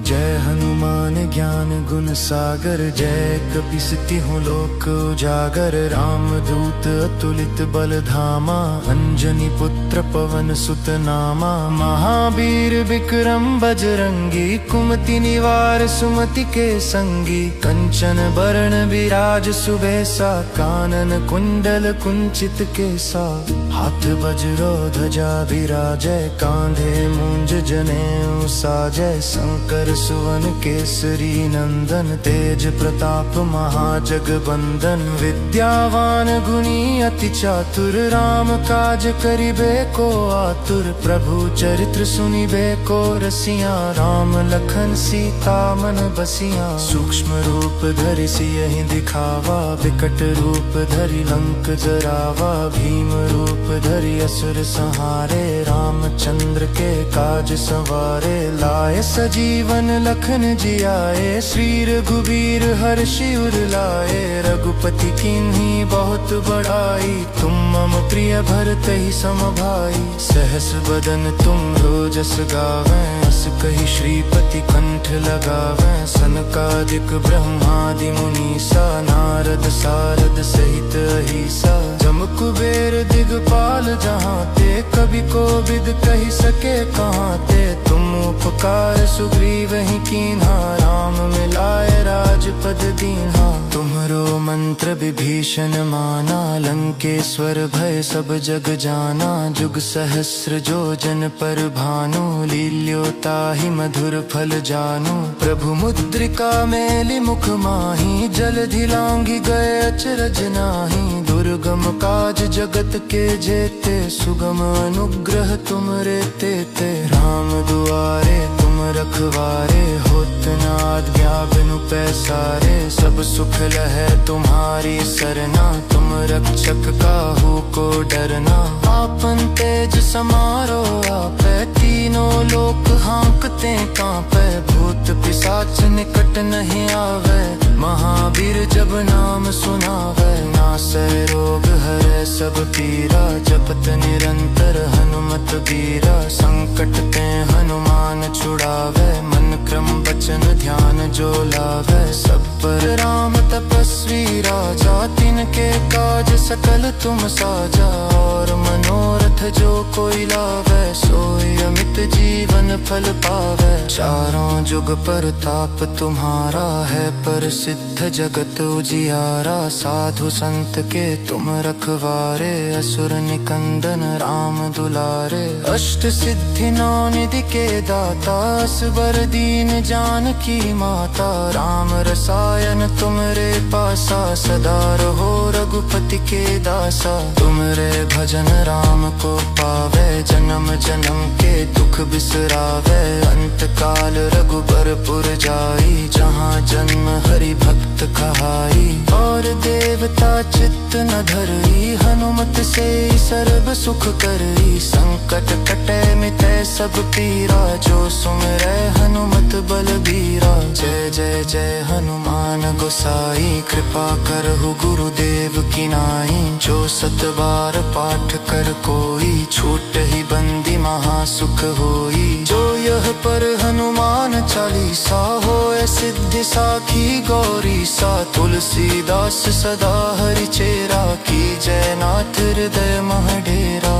Speaker 1: जय हनुमान ज्ञान गुण सागर, जय कपीस तिहुँ लोक उजागर। राम दूत अतुलित बल धामा, अंजनी पुत्र पवन सुत नामा। महावीर विक्रम बजरंगी, कुमति निवार सुमति के संगी। कंचन बरन विराज सुबेसा, कानन कुंडल कुंचित केसा। हाथ वज्रो ध्वजा विराजै, कांधे मूंज जनेऊ साजै। शंकर सुवन केसरी नंदन, तेज प्रताप महाजगबंदन। विद्यावान गुणी अति चातुर, राम काज करिबे को आतुर। प्रभु चरित्र सुनिबे को रसिया, राम लखन सीता मन बसिया। सूक्ष्म रूप धरि सियहि दिखावा, विकट रूप धरि लंक जरावा। भीम रूप धरि असुर संहारे, रामचंद्र के काज संवारे। लाए सजीवन लखन जियाए, श्री रघुबीर हर्षि उर लाए। रघुपति कीन्ही बहुत बड़ाई, तुम मम प्रिय भरतहि सम भाई। सहस बदन तुम रोजस गावें, अस कहि श्रीपति कंठ लगावें। सनकादिक ब्रह्मादि मुनीसा, नारद सारद सहित अहिसा। जम कुबेर दिग पाल जहाँ ते, कभी को विद कही सके कहाँ ते। तुम उपकार सुग्रीव ही कीन्हा, राम मिलाए राजपद दीन्हा। तुमरो मंत्र विभीषण माना, लंकेश्वर भय सब जग जाना। जुग सहस्र जो जन पर भानु, लील्योताहि मधुर फल जानू। प्रभु मुद्रिका मेलि मुख माही, जलधि लांघि गए अचरज नाही। दुर्गम काज जगत के जेते, सुगम अनुग्रह तुमरे तेते। राम दुआरे तुम रखवारे, होत न आज्ञा बिनु पैसारे। सब सुख लहै तुम्हारी सरना, तुम रक्षक काहू को डरना। आपन तेज समारो आपै, तीनों लोक हाँकते कांपै। भूत पिशाच निकट नहीं आवे, महावीर जब नाम सुनावे। नासै रोग हरै सब पीरा, जपत निरंतर हनुमत बीरा। संकट ते हनुमान छुड़ावे, मन क्रम वचन ध्यान जो लावे। सब पर राम तपस्वी राजा, तिनके काज सकल तुम साजा। और मनोरथ जो कोई लावे, सोई अमित जीवन फल पावे। चारों जुग परताप तुम्हारा है, प्रसिद्ध जगत उजियारा। साधु संत के तुम रखवारे, असुर निकंदन राम दुलारे। अष्ट सिद्धि नौ निधि के दाता, असबर दीन जानकी माता। राम रसायन तुमरे पासा, सदा रहो रघुपति के दासा। तुमरे भजन राम को पावे, जन्म जन्म के दुख बिसरावे। अंत काल रघुबरपुर जाई, जहाँ जन्म हरि भक्त कहाई। और देवता चित्त न धरई, हनुमत से सर्व सुख करई। संकट कटे मिटै सब पीरा, जो सुमिरै हनुमत बलबीरा। जय जय जय हनुमान गोसाई, कृपा करहु गुरुदेव की नाई। जो सत बार पाठ कर कोई, छूटहि बंदी महासुख होई। जो यह पर हनुमान चालीसा, होए सिद्धि साखी गौरी सा। तुलसीदास सदा हरि चेरा, की जय नाथ हृदय मह डेरा।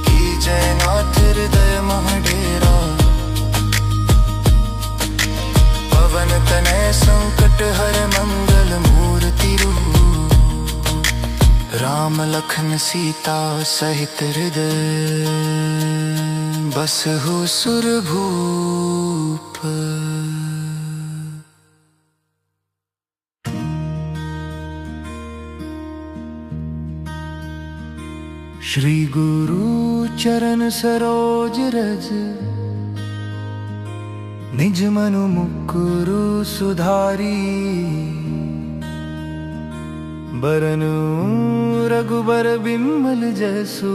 Speaker 1: की जय नाथ हृदय मह डेरा। पवन तनय संकट हर मंगल मूर्ति रूप। राम लखन सीता सहित हृदय, बसहु सुरभूप। श्री गुरु चरण सरोज रज, निज मनु मुकुरु सुधारी। बरनु रघुबर बिमल जसु,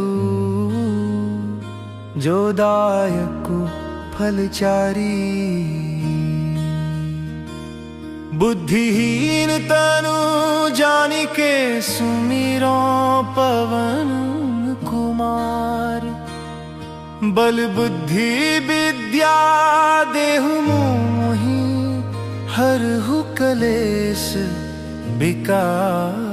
Speaker 1: जो दायकु फलचारी। बुद्धिहीन तनु जानिके, सुमिरो पवन कुमार। बल बुद्धि विद्या देहु मोहि, हरहु कलेश विकार।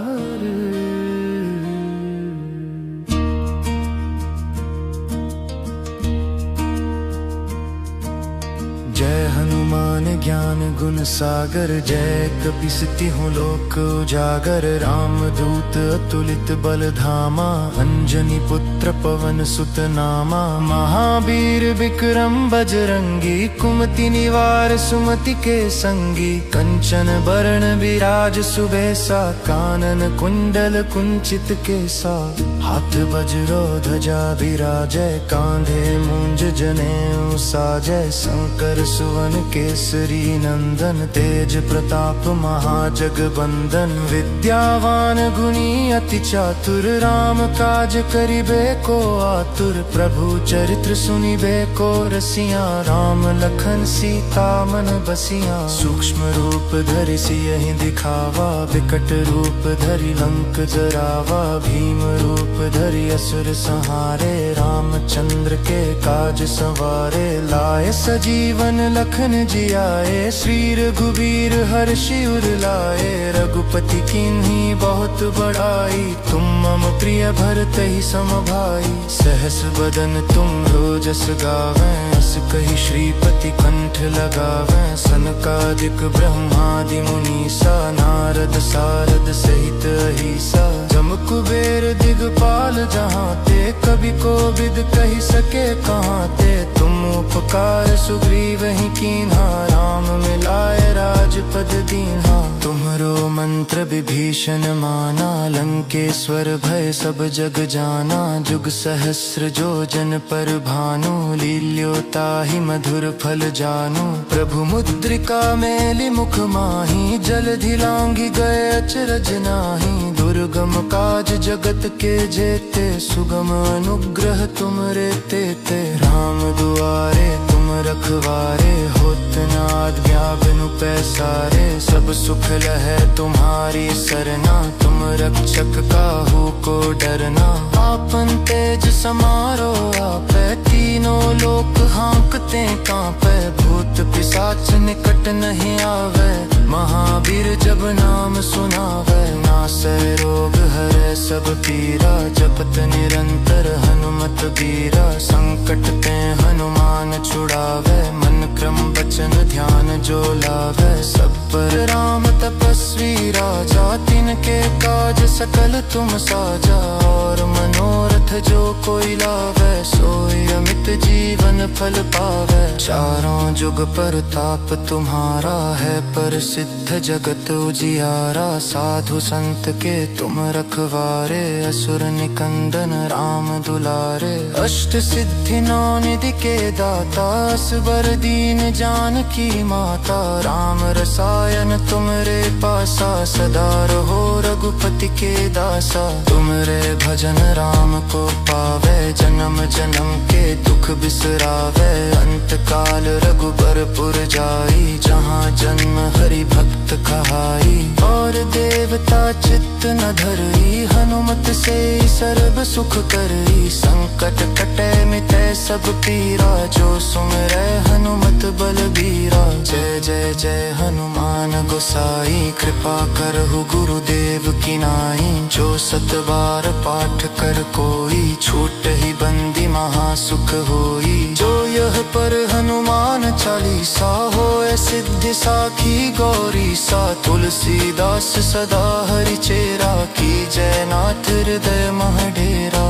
Speaker 1: जय हनुमान ज्ञान गुण सागर, जय कपीसति हूँ लोक उजागर। राम दूत अतुलित बल धामा, अंजनी पुत्र पवन सुत नामा। महावीर विक्रम बजरंगी, कुमति निवार सुमति के संगी। कंचन बरण विराज सुबेसा, कानन कुंडल कुंचित केसा। हाथ वज्रो ध्वजा विराजय, कांधे मूंज जनेऊ साजय। शंकर सुवन केसरी नंदन, तेज प्रताप महाजगबंदन। विद्यावान गुणी अति चातुर, राम काज करिबे को आतुर। प्रभु चरित्र सुनिबे को रसिया, राम लखन सीता मन बसिया। सूक्ष्म रूप धरि सियहि दिखावा, विकट रूप धरि लंक जरावा। भीम रूप धरि असुर संहारे, रामचंद्र के काज सवारे। लाए सजीवन लखन जी आए। श्री रघुवीर हर्षि उर लाए, रघुपति कीन्ही बहुत बड़ाई। तुम मम प्रिय भरत ही सम भाई, सहस बदन तुम रोजस गावें। अस कहि श्रीपति कंठ लगावें, सनकादिक ब्रह्मादि मुनीसा। नारद सारद सहित अहिसा, जम कुबेर दिगपाल जहाँ ते। कवि कोविद कहि सके कहाँ ते, तुम उपकार सुग्रीव ही कीन्हा। राम मिलाए राजपद दीन्हा, तुम्हरो मंत्र विभीषण माना। लंकेश्वर भय सब जग जाना, जुग सहस्र जो जन पर भानु। लील्योताहि मधुर फल जानु, प्रभु मुद्रिका मेलि मुख माही। जलधि लांघि गए अचरज नाही, दुर्गम काज जगत के जेते। सुगम अनुग्रह तुमरे तेते, राम दुआरे तुम रखवारे। होत न आज्ञा बिनु पैसारे, सब सुख लहै तुम्हारी सरना। तुम रक्षक काहू को डरना, आपन तेज समारो आपै। तीनों लोक हाँकते कांपै, भूत पिशाच निकट नहीं आवे। महावीर जब नाम सुनावे, नासै रोग हरै सब पीरा। जपत निरंतर हनुमत बीरा, संकट ते हनुमान छुड़ावे। मन क्रम वचन ध्यान जो लावे, सब पर राम तपस्वी राजा। तिनके काज सकल तुम साजा, और मनोरथ जो कोई लावे। सोई अमित जीवन फल पावे, चारों जुग परताप तुम्हारा। है प्रसिद्ध जगत उजियारा, साधु संत के तुम रखवारे। असुर निकंदन राम दुलारे, अष्ट सिद्धि नौ निधि के दाता। असबर दीन जानकी माता, राम रसायन तुमरे पासा। सदा रहो रघुपति के दासा, तुमरे भजन राम को पावे। जन्म जन्म के दुख बिसरावे, अंत काल रघुबरपुर जाई। जहाँ जन्म हरि भक्त कहाई, और देवता चित्त न धरई। हनुमत से सर्व सुख करई, संकट कटे मिटे सब पीरा। जो सुमिरै हनुमत बलबीरा, जय जय जय हनुमान गोसाई। कृपा करहु गुरुदेव की नाई, जो सत बार पाठ कर कोई। छूट ही बंदी महासुख होई, जो यह पर हनुमान चालीसा। होए सिद्धि साखी गौरी सा, तुलसीदास सदा हरि चेरा। की जय नाथ हृदय मह डेरा,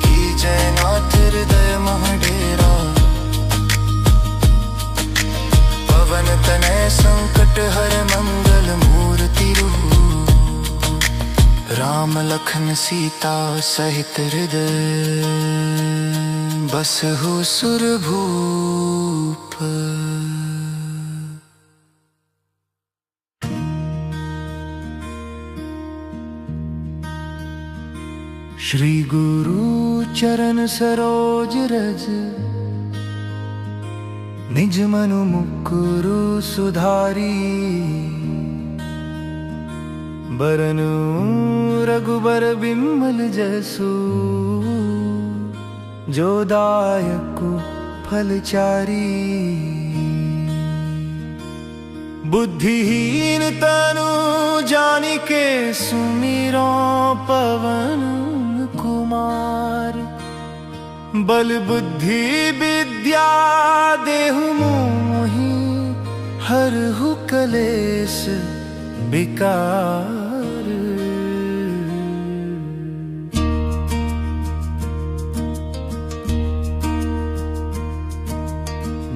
Speaker 1: की जय नाथ हृदय मह डेरा। पवन तनय संकट हर मंगल मूर्ति रूप। राम लखन सीता सहित हृदय, बसहु सुरभूप। श्री गुरु चरण सरोज रज, निज मनु मुकुरु सुधारी। बरनु रघुबर बिमल जसु, जो दायकु फलचारी। बुद्धिहीन तनु जानिके, सुमिरो पवन कुमार। बल बुद्धि विद्या देहु मोहि, हरहु कलेश विकार।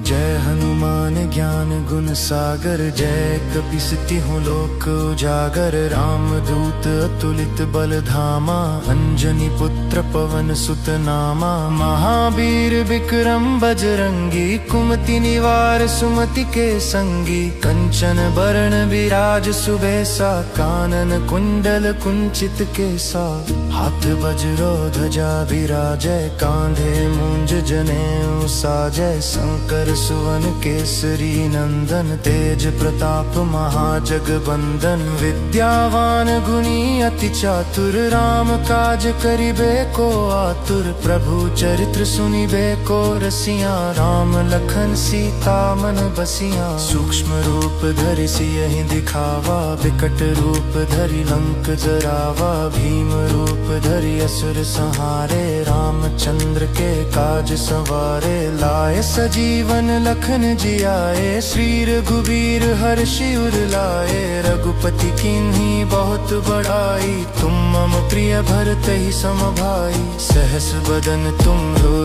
Speaker 1: जय हनुमान ज्ञान गुण सागर, जय कपीस तिहुँ लोक उजागर। राम दूत अतुलित बल धामा, अंजनी पुत्र पवन सुत नामा। महावीर विक्रम बजरंगी, कुमति निवार सुमति के संगी। कंचन बरन विराज सुबेसा, कानन कुंडल कुंचित केसा। हाथ वज्रो ध्वजा विराजै, कांधे मूंज जनेऊ साजै। शंकर सुवन केसरी नंदन, तेज प्रताप महाजगबंदन। विद्यावान गुणी अति चातुर, राम काज करिबे को आतुर। प्रभु चरित्र सुनिबे को रसिया, राम लखन सीता मन बसिया। सूक्ष्म रूप धरि सियहि दिखावा, विकट रूप धरि लंक जरावा। भीम रूप धरि असुर संहारे, रामचंद्र के काज संवारे। लाए सजीवन लखन जियाए, श्री रघुबीर हर्षि उर लाए। रघुपति कीन्ही बहुत बड़ाई, तुम मम प्रिय भरतहि सम भाई। सहस बदन तुम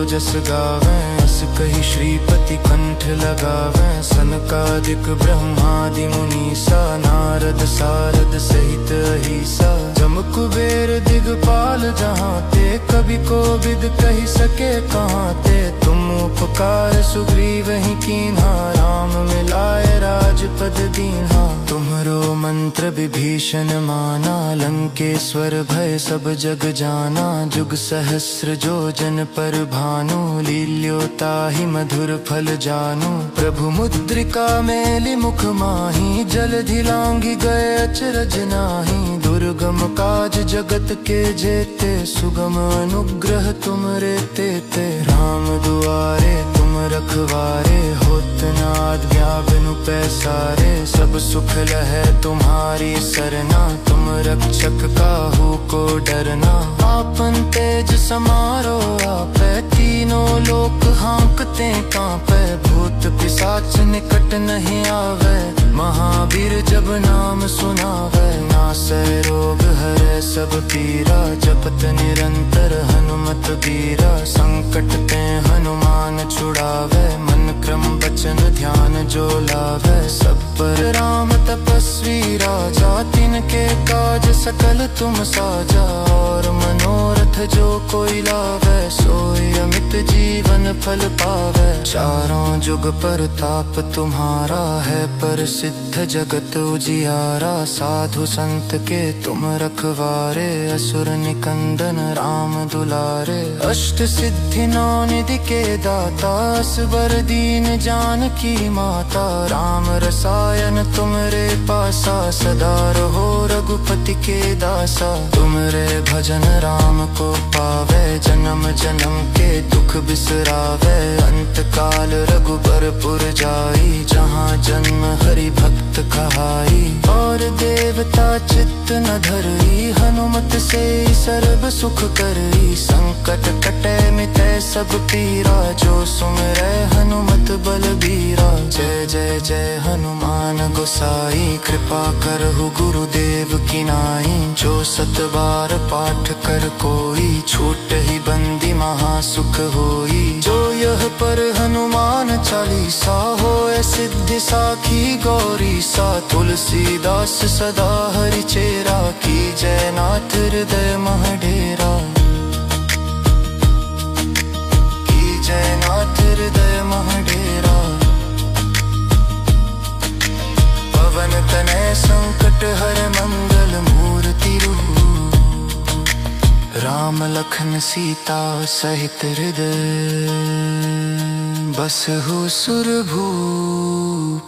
Speaker 1: जस गावें, अस कहि श्रीपति कंठ लगावें। सनकादिक ब्रह्मादि मुनीसा, नारद सारद सहित अहिसा। जम कुबेर दिगपाल जहाँ ते, कभी कोविद कहि सके कहाँ ते। तुम उपकार सुग्रीव ही कीन्हा, राम मिलाए राजपद दीन्हा। तुम्हरो मंत्र विभीषण माना, लंकेश्वर भय सब जग जाना। जुग सहस्र जो जन पर भानु, लील्योताहि मधुर फल जानू। प्रभु मुद्रिका मेलि मुख माही, जलधि लांघि गए अचरज नाही। दुर्गम काज जगत के जेते, सुगम अनुग्रह तुमरे तेते। राम दुआरे तुम रखवारे, होत न आज्ञा बिनु पैसारे। सब सुख लहै तुम्हारी सरना, तुम रक्षक काहू को डरना। आपन तेज समारो आपै, तीनों लोक हाँकते कांपै। भूत पिशाच निकट नहीं आवे, महावीर जब नाम सुनावे। नासै रोग हरै सब पीरा, जपत निरंतर हनुमत बीरा। संकट ते हनुमान छुड़ावे, मन क्रम वचन ध्यान जो लावे। सब पर राम तपस्वी राजा, तिनके काज सकल तुम साजा। और मनोरथ जो कोई लावे, सोई अमित जीवन फल पावे। चारों जुग परताप तुम्हारा है, प्रसिद्ध जगत उजियारा। साधु संत के तुम रखवारे, असुर निकंदन राम दुलारे। अष्ट सिद्धि नौ निधि के दाता, असबर दीन जानकी माता। राम रसायन तुमरे पासा, सदा रहो रघुपति के दासा। तुमरे भजन राम को पावे, जन्म जन्म के दुख बिसरावे। अंत काल रघुबरपुर जाई, जहाँ जन्म हरि भक्त कहाई। और देवता चित्त न धरई, हनुमत से सर्व सुख करई। संकट कटे मिटै सब पीरा, जो सुमिरै हनुमत बलबीरा। जय जय जय हनुमान गोसाई, कृपा करहु गुरुदेव की नाई। जो सत बार पाठ कर कोई, छूटहि बंदी महासुख होई। जो यह पर हनुमान चालीसा, होए सिद्धि साखी गौरी सा। तुलसीदास सदा हरि चेरा, की जय नाथ हृदय मह डेरा। की जय नाथ हृदय मह डेरा। पवन तनय संकट हर मंगल मूर्ति रूप। राम लखन सीता सहित हृदय, बसहु सुरभूप।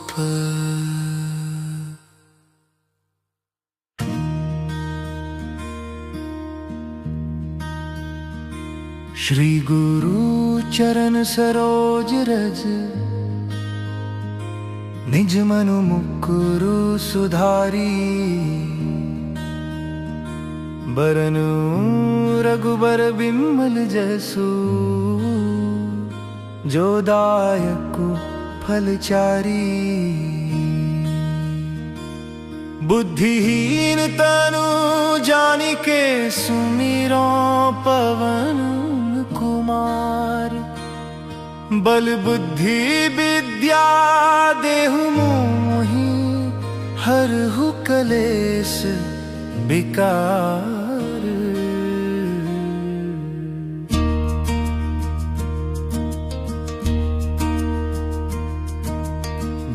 Speaker 1: श्री गुरु चरण सरोज रज, निज मनु मुकुरु सुधारी। बरनु रघुबर बिमल जसु, जो दायकु फलचारी। बुद्धिहीन तनु जानिके, सुमिरो पवन कुमार। बल बुद्धि विद्या देहु मोहि, हरहु कलेश विकार।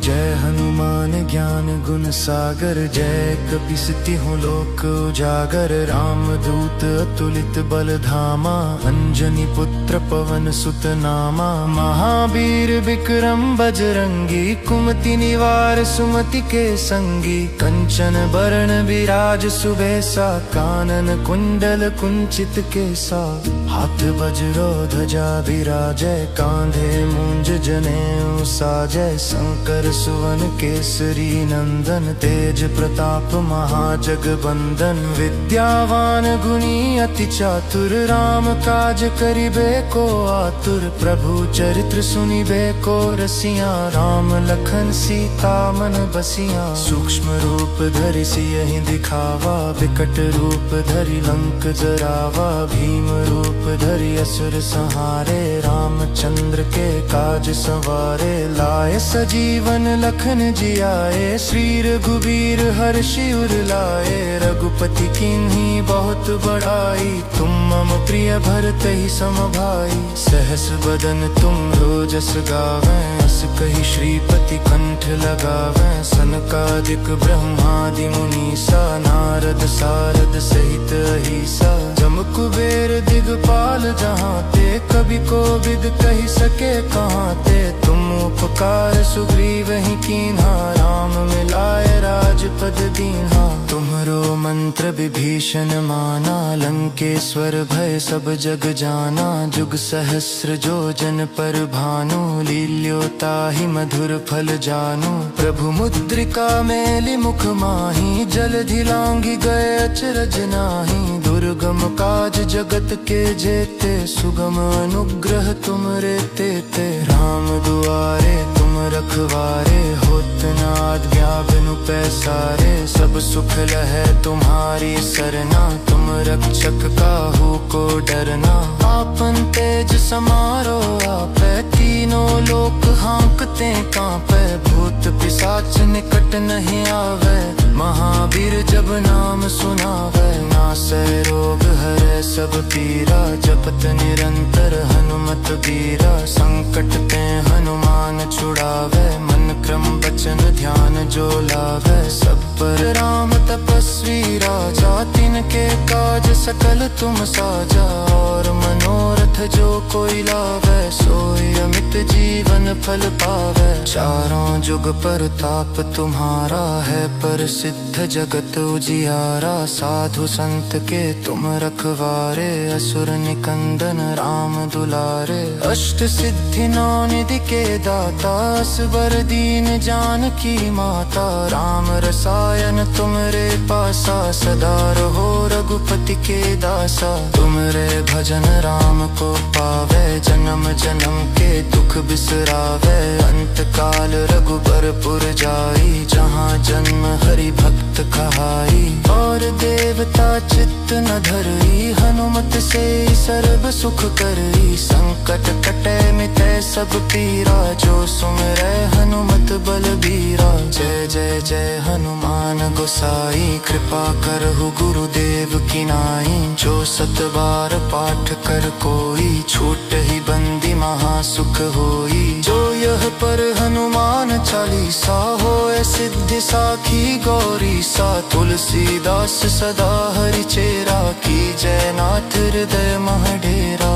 Speaker 1: जय हनुमान ज्ञान गुण सागर, जय कपिसति हूँ लोक उजागर। राम दूत अतुलित बल धामा, अंजनी पुत्र पवन सुत नामा। महावीर विक्रम बजरंगी, कुमति निवार सुमति के संगी। कंचन बरण विराज सुबेसा, कानन कुंडल कुंचित केसा। हाथ वज्रो ध्वजा विराजै, कांधे मूंज जनेऊ साजै। शंकर सुवन केसरी नंदन, तेज प्रताप महाजगबंदन। विद्यावान गुणी अति चातुर, राम काज करिबे को आतुर। प्रभु चरित्र सुनिबे को रसिया, राम लखन सीता मन बसिया। सूक्ष्म रूप धरि सियहि दिखावा, विकट रूप धरि लंक जरावा। भीम रूप धरि असुर संहारे, रामचंद्र के काज संवारे। लाए सजीवन लखन जियाए, श्री रघुबीर हर्षि उर लाए। रघुपति कीन्ही बहुत बड़ाई, तुम मम प्रिय भरतहि सम भाई। सहस बदन तुम रोजस गावें, अस कहि श्रीपति कंठ लगावें। सनकादिक ब्रह्मादि मुनीसा, नारद सारद सहित अहिसा। जम कुबेर दिगपाल जहाँ ते, कभी कोविद कहि सके कहाँ ते। तुम उपकार सुग्रीव ही कीन्हा, राम मिलाए राजपद दीन्हा। तुम्हरो मंत्र विभीषण माना, लंकेश्वर भय सब जग जाना। जुग सहस्र जो जन पर भानु, लील्योताहि मधुर फल जानू। प्रभु मुद्रिका मेलि मुख माही, जलधि लांघि गए अचरज नाही। दुर्गम काज जगत के जेते, सुगम अनुग्रह तुमरे तेते। राम दुआरे तुम रखवारे, होत न आज्ञा बिनु पैसारे। सब सुख लहै तुम्हारी सरना, तुम रक्षक काहू को डरना। आपन तेज समारो आपै, तीनों लोक हाँकते कांपै। भूत पिशाच निकट नहीं आवे, महावीर जब नाम सुनावे। नासै रोग हरै सब पीरा, जपत निरंतर हनुमत बीरा। संकट ते हनुमान छुड़ावे, मन क्रम बचन ध्यान जो लावे। सब पर राम तपस्वी राजा, तिनके काज सकल तुम साजा। और मनोरथ जो कोई लावे, सोई अमित जीवन फल पावे। चारों जुग परताप तुम्हारा है, प्रसिद्ध जगत उजियारा। साधु संत के तुम रखवारे, असुर निकंदन राम दुलारे। अष्ट सिद्धि नौ निधि के दाता, असबर दीन जानकी माता। राम रसायन तुमरे पासा, सदा रहो रघुपति के दासा। तुमरे भजन राम को पावे, जन्म जन्म के दुख बिसरावे। अंत काल रघुबरपुर जाई, जहाँ जन्म हरि भक्त कहाई। और देवता चित्त न धरई, हनुमत से सर्व सुख करई। संकट कटै मिटै सब पीरा, जो सुमिरै हनुमत बलबीरा। जय जय जय हनुमान गोसाई, कृपा करहु गुरुदेव की नाई। जो सत बार पाठ कर कोई, छूट ही बंदी महासुख होई। जो यह पर हनुमान चालीसा, होए सिद्धि साखी गौरी सा। तुलसीदास सदा हरि चेरा, की जय नाथ हृदय मह डेरा।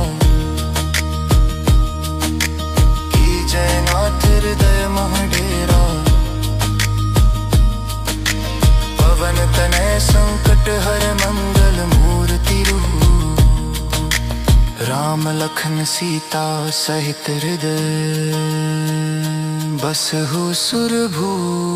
Speaker 1: की जय नाथ हृदय मह डेरा। पवन तनय संकट हर मंगल मूर्ति रूप। राम लखन सीता सहित हृदय, बसहु सुरभूप।